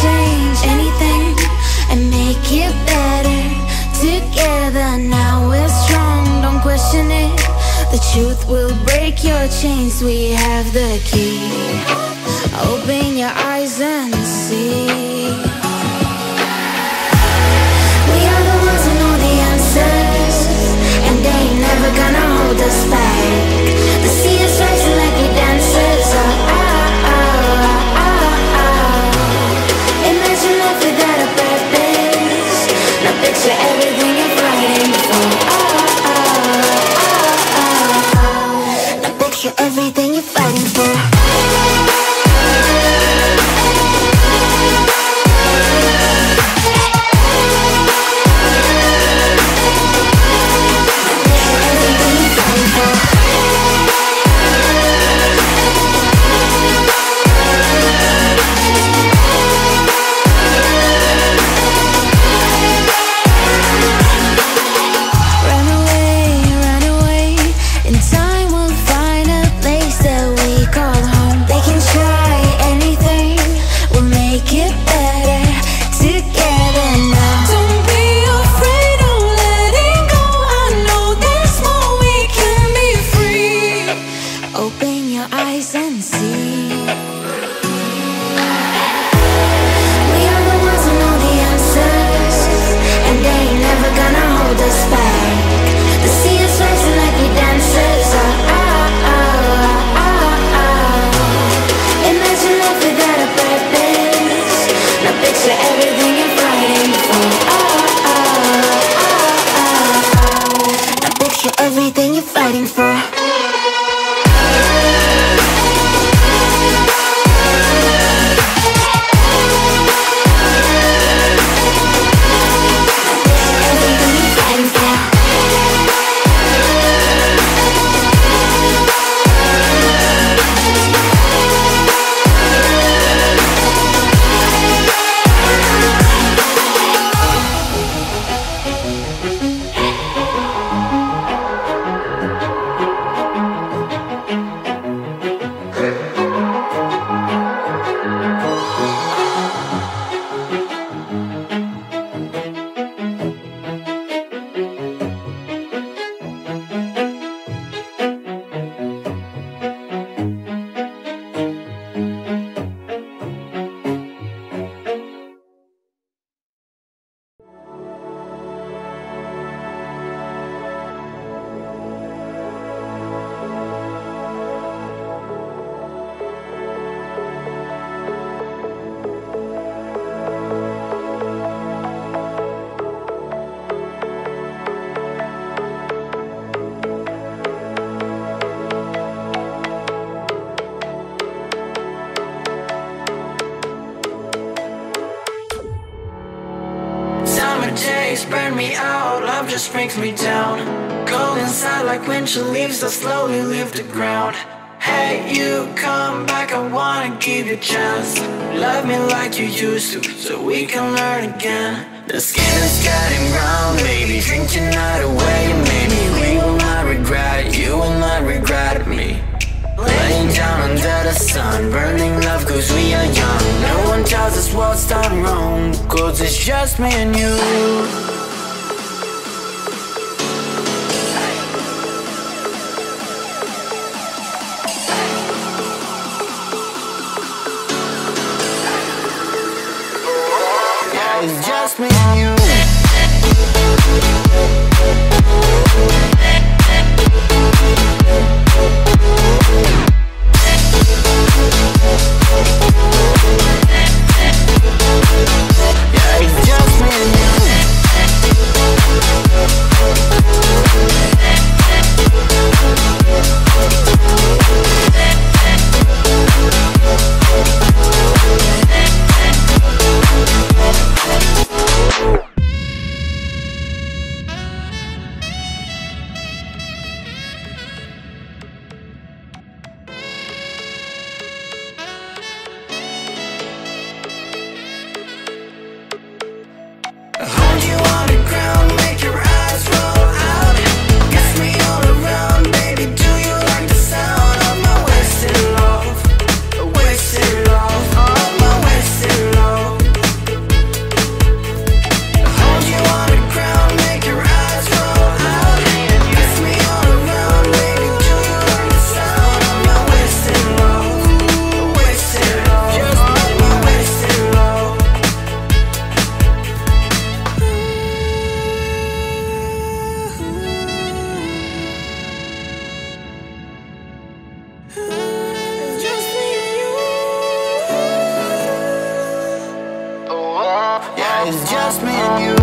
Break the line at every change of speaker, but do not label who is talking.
change anything and make it better. Together now we're strong, don't question it. The truth will break your chains, we have the key. Open your eyes and see. We are the ones who know the answers, and they ain't never gonna hold us back. The sea is rising like we dancers. Imagine life without a purpose. Now picture everything you're fighting for. Now picture everything you're fighting for. Everything you're fighting for.
Burn me out, love just brings me down. Go inside like winter leaves that slowly leave the ground. Hey, you come back, I wanna give you a chance. Love me like you used to, so we can learn again. The skin is getting brown, baby, drink your night away. Maybe we will not regret it, you will not regret me. Laying down under the sun, burning love cause we are young. No one tells us what's done wrong, cause it's just me and you. It's just me and you. Yeah, it's just me and you. you.